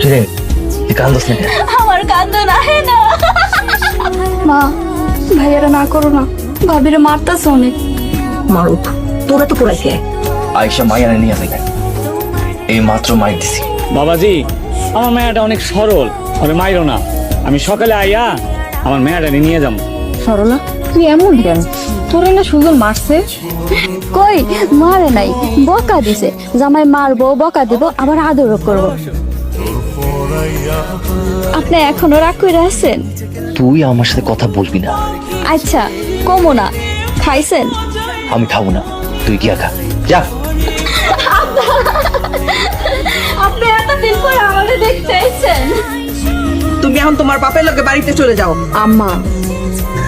কিরে তুই কান্দস না কেন? আমার কান্দন আহে না। মা, ভাইয়ারা না করো না, ভাবিরে মারতাছে অনেক। মারুক, তোরা তো পড়াইছে। আয়সা মাইয়ানে নিয়ে আসে কেন? এই মাত্র মাইর দিছি। বাবাজি, আমার মেয়েটা অনেক সরল, ওরে মাইরো না। আমি সকালে আইয়া আমার মেয়েটা নিয়ে যাবো। সরলা, তুই এমন কেন? তোরে না সুজন মারছে? কই মারে নাই, বকা দিছে। জামাই মারবো, বকা দিব, আবার আদরও করবো। আপনি এখনো রাগ করে আছেন? তুই আমার সাথে কথা বলবি না। আচ্ছা কমো না। খাইছেন? আমি খাবো না, তুই গিয়া খা যা। আপনি এতদিন পর আমাকে দেখতে এসেছেন। তুমি এখন তোমার বাপের লোকে বাড়িতে চলে যাও। আম্মা,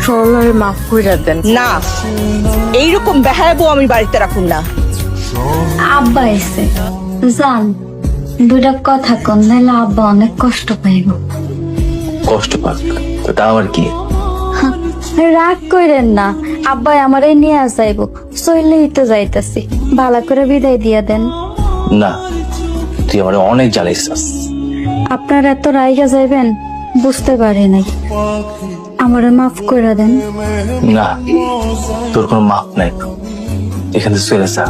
সরলারে মাফ কইরা দেন। না, এইরকম বেহায়াবো আমি বাড়িতে রাখুন না। আব্বা এসে জান, দুটা কথা কন, নাহলে আব্বা অনেক কষ্ট পাইব। কষ্ট পাক তো তা আমার কি? রাগ কইরেন না, আব্বাই আমারে নিয়ে যাইব। চইলেই তো যাইতাছি, ভালো করে বিদায় দিয়া দেন। না, তুই আমার অনেক জ্বালাইছিস। আপনার এত রাইগা যাইবেন বুঝতে পারি নাই, আমারে মাফ করে দেন। না, তোর কোনো মাপ নাই, এখান থেকে চলে যা।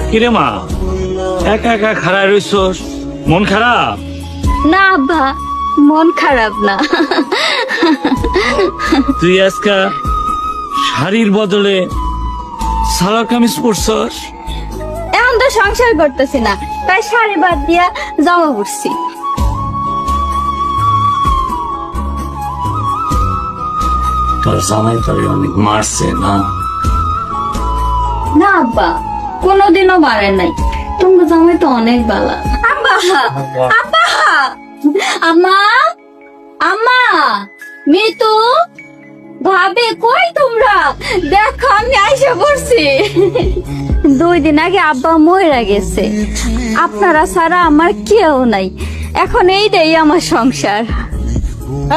কিরে মা, একা একা খারাপ রইছস? মন খারাপ? না আব্বা, মন খারাপ না। তুই আজকা শাড়ির বদলে সালোয়ার কামিজ পরছস? এখন তো সংসার করতেছি না, তাই শাড়ি বাদ দিয়া জামা পরছি। তোর জামাই তোরে অনেক মারছে না? না আব্বা, কোনোদিনও মারে নাই। তোমার জামাই তো অনেক বালা। আব্বা, আব্বা, আম্মা, আম্মা, মিতু, ভাবে কই তোমরা? দেখো আমি আইসা পড়ছি। 2 দিন আগে আব্বা মইরা গেছে, আপনারা ছাড়া আমার কেউ নাই। এখন এইটাই আমার সংসার।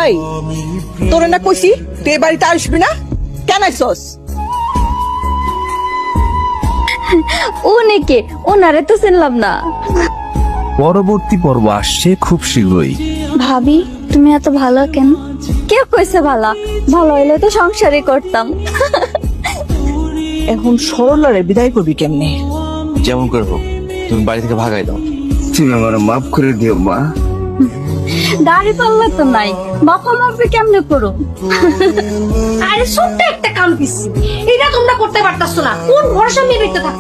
এই, তোরে না কইছি তুই এ বাড়িতে আসবি না, কেন আইছস? উনি কে? ওনারে তো চিনলাম না। পরবর্তী পর্ব আসছে খুব শীঘ্রই। ভাবি, তুমি এত ভালো কেন? কে কইছে ভালো? ভালো হইলে তো সংসারই করতাম। এখন সরলারে বিদায় করবি কেমনে? যেমন করে হোক তুমি বাড়ি থেকে ভাগাই দাও। তুমি আমার মাফ করে দিও মা। দাড়ি পাল্লা তো নাই, বাপা মাপি কেমনে করো? আরে ছোট্ট একটা কাম পিস, এটা তোমরা করতে পারতাছ না। কোন ভরসা নিয়ে থাকো?